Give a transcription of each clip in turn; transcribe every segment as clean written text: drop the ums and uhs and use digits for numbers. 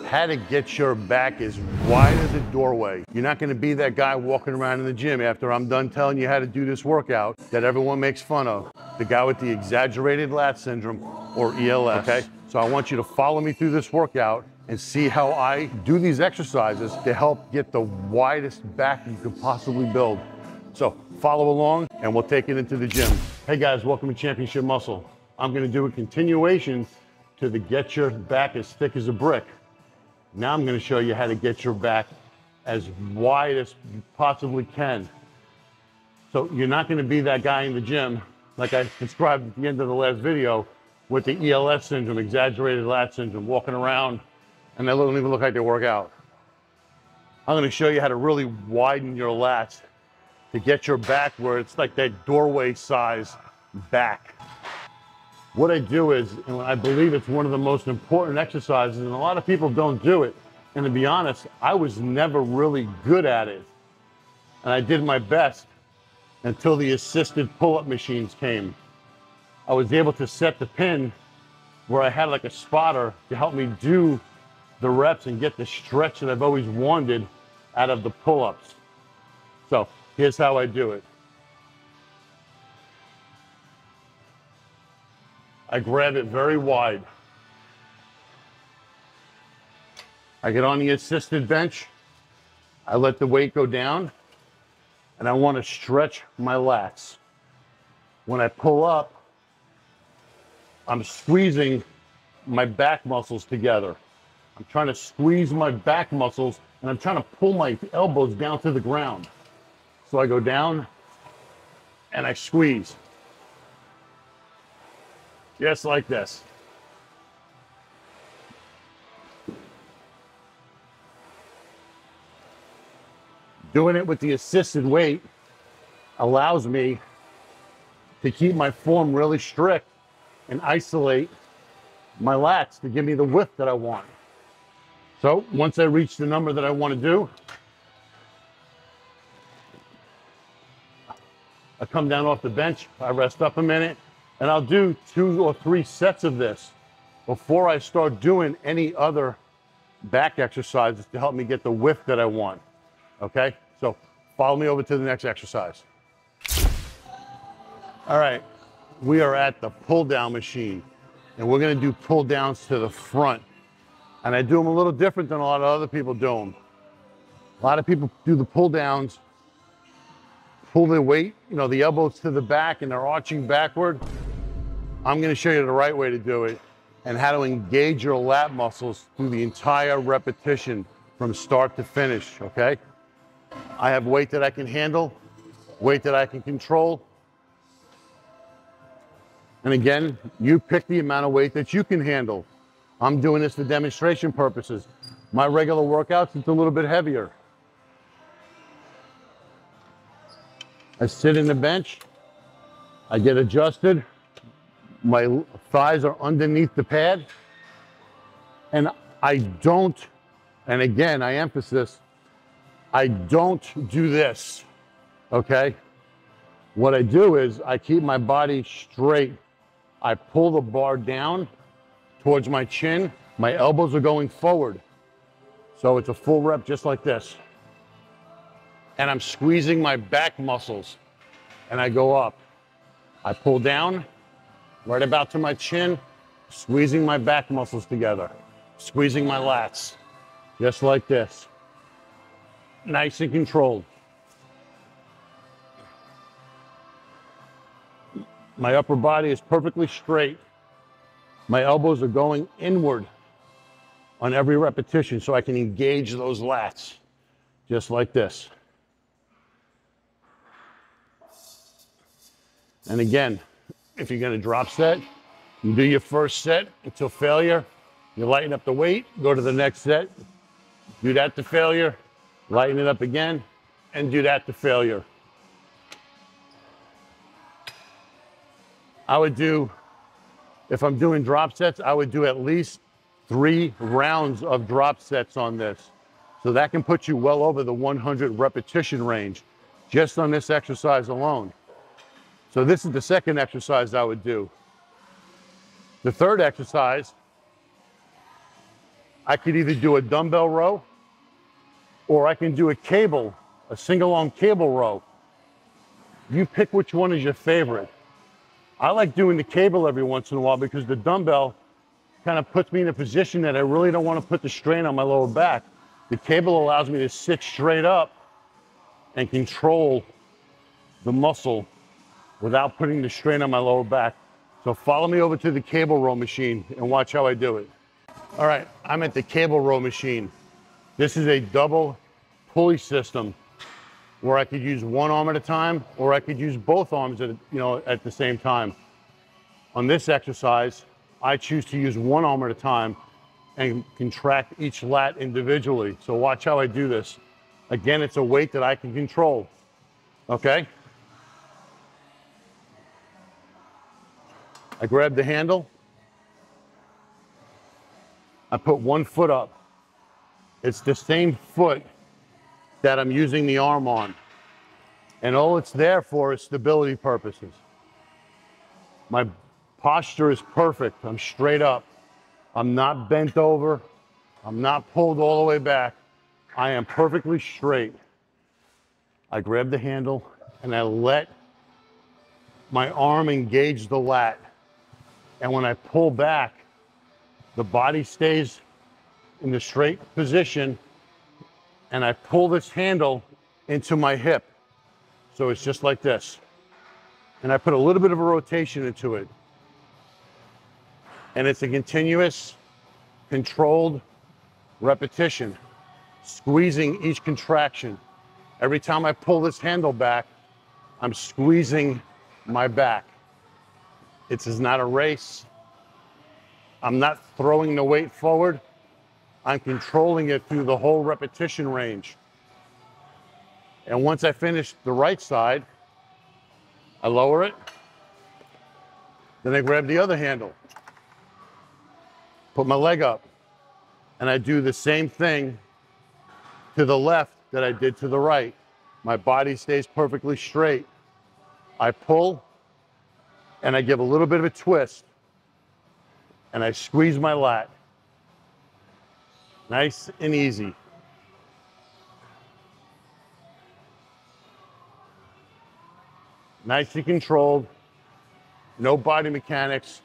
How to get your back as wide as a doorway. You're not gonna be that guy walking around in the gym after I'm done telling you how to do this workout that everyone makes fun of. The guy with the exaggerated lat syndrome, or ELS, okay? So I want you to follow me through this workout and see how I do these exercises to help get the widest back you could possibly build. So follow along and we'll take it into the gym. Hey guys, welcome to Championship Muscle. I'm gonna do a continuation to the get your back as thick as a brick. Now I'm gonna show you how to get your back as wide as you possibly can. So you're not gonna be that guy in the gym, like I described at the end of the last video, with the ELS syndrome, exaggerated lat syndrome, walking around and they don't even look like they work out. I'm gonna show you how to really widen your lats to get your back where it's like that doorway size back. What I do is, and I believe it's one of the most important exercises, and a lot of people don't do it. And to be honest, I was never really good at it. And I did my best until the assisted pull-up machines came. I was able to set the pin where I had like a spotter to help me do the reps and get the stretch that I've always wanted out of the pull-ups. So here's how I do it. I grab it very wide. I get on the assisted bench. I let the weight go down and I want to stretch my lats. When I pull up, I'm squeezing my back muscles together. I'm trying to squeeze my back muscles and I'm trying to pull my elbows down to the ground. So I go down and I squeeze. Just like this. Doing it with the assisted weight allows me to keep my form really strict and isolate my lats to give me the width that I want. So once I reach the number that I want to do, I come down off the bench, I rest up a minute, and I'll do 2 or 3 sets of this before I start doing any other back exercises to help me get the width that I want. Okay, so follow me over to the next exercise. All right, we are at the pull down machine and we're gonna do pull downs to the front. And I do them a little different than a lot of other people do them. A lot of people do the pull downs, pull their weight, you know, the elbows to the back and they're arching backward. I'm gonna show you the right way to do it and how to engage your lat muscles through the entire repetition from start to finish, okay? I have weight that I can handle, weight that I can control. And again, you pick the amount of weight that you can handle. I'm doing this for demonstration purposes. My regular workouts, it's a little bit heavier. I sit in the bench, I get adjusted, my thighs are underneath the pad, and I don't, and again, I emphasize, I don't do this, okay? What I do is I keep my body straight. I pull the bar down towards my chin. My elbows are going forward. So it's a full rep just like this. And I'm squeezing my back muscles and I go up. I pull down right about to my chin, squeezing my back muscles together, squeezing my lats, just like this. Nice and controlled. My upper body is perfectly straight. My elbows are going inward on every repetition so I can engage those lats, just like this. And again, if you're gonna drop set, you do your first set until failure. You lighten up the weight, go to the next set, do that to failure, lighten it up again, and do that to failure. I would do, if I'm doing drop sets, I would do at least 3 rounds of drop sets on this. So that can put you well over the 100 repetition range just on this exercise alone. So this is the second exercise I would do. The third exercise I could either do a dumbbell row or I can do a single arm cable row. You pick which one is your favorite. I like doing the cable every once in a while because the dumbbell kind of puts me in a position that I really don't want to put the strain on my lower back. The cable allows me to sit straight up and control the muscle without putting the strain on my lower back. So follow me over to the cable row machine and watch how I do it. All right, I'm at the cable row machine. This is a double pulley system where I could use one arm at a time or I could use both arms at the same time. On this exercise, I choose to use one arm at a time and contract each lat individually. So watch how I do this. Again, it's a weight that I can control, okay? I grab the handle. I put one foot up. It's the same foot that I'm using the arm on. And all it's there for is stability purposes. My posture is perfect. I'm straight up. I'm not bent over. I'm not pulled all the way back. I am perfectly straight. I grab the handle and I let my arm engage the lat. And when I pull back, the body stays in the straight position and I pull this handle into my hip. So it's just like this. And I put a little bit of a rotation into it. And it's a continuous, controlled repetition, squeezing each contraction. Every time I pull this handle back, I'm squeezing my back. It is not a race. I'm not throwing the weight forward. I'm controlling it through the whole repetition range. And once I finish the right side, I lower it. Then I grab the other handle, put my leg up, and I do the same thing to the left that I did to the right. My body stays perfectly straight. I pull, and I give a little bit of a twist, and I squeeze my lat. Nice and easy. Nicely controlled, no body mechanics.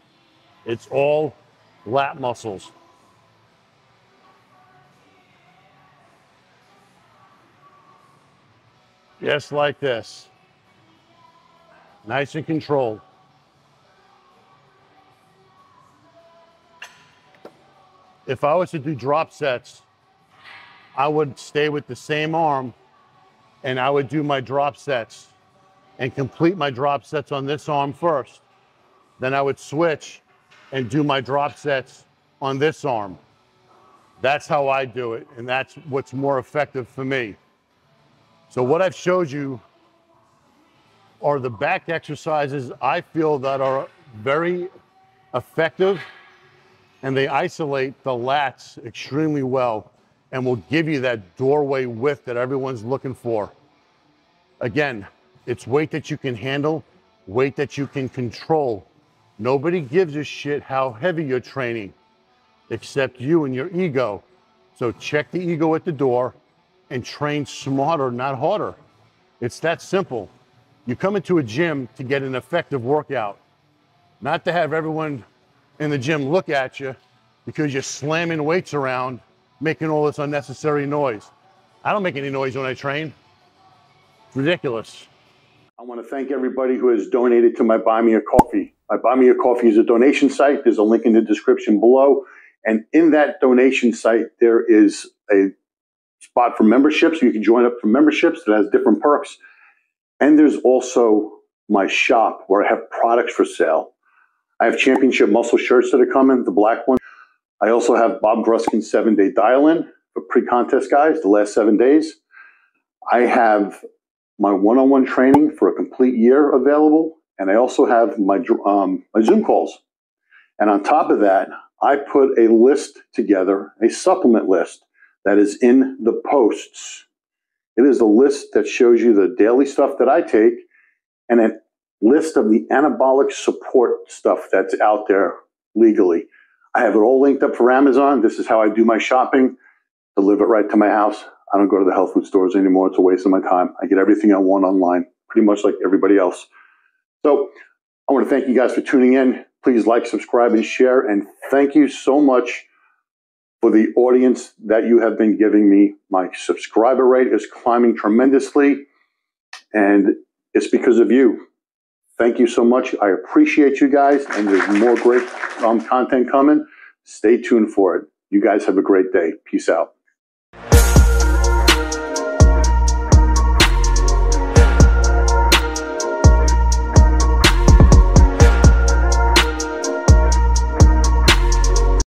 It's all lat muscles. Just like this. Nice and controlled. If I was to do drop sets, I would stay with the same arm and I would do my drop sets and complete my drop sets on this arm first. Then I would switch and do my drop sets on this arm. That's how I do it, and that's what's more effective for me. So what I've showed you are the back exercises I feel that are very effective, and they isolate the lats extremely well and will give you that doorway width that everyone's looking for. Again, it's weight that you can handle, weight that you can control. Nobody gives a shit how heavy you're training, except you and your ego. So check the ego at the door and train smarter, not harder. It's that simple. You come into a gym to get an effective workout, not to have everyone in the gym look at you because you're slamming weights around, making all this unnecessary noise. I don't make any noise when I train. It's ridiculous. I want to thank everybody who has donated to my Buy Me a Coffee. My Buy Me a Coffee is a donation site. There's a link in the description below. And in that donation site, there is a spot for memberships. You can join up for memberships that has different perks. And there's also my shop where I have products for sale. I have championship muscle shirts that are coming, the black one. I also have Bob Gruskin's 7-day dial-in for pre-contest guys, the last 7 days. I have my one-on-one training for a complete year available. And I also have my Zoom calls. And on top of that, I put a list together, a supplement list that is in the posts. It is a list that shows you the daily stuff that I take and a list of the anabolic support stuff that's out there legally. I have it all linked up for Amazon. This is how I do my shopping. Deliver it right to my house. I don't go to the health food stores anymore. It's a waste of my time. I get everything I want online, pretty much like everybody else. So I want to thank you guys for tuning in. Please like, subscribe, and share. And thank you so much for the audience that you have been giving me. My subscriber rate is climbing tremendously, and it's because of you. Thank you so much. I appreciate you guys, and there's more great content coming. Stay tuned for it. You guys have a great day. Peace out.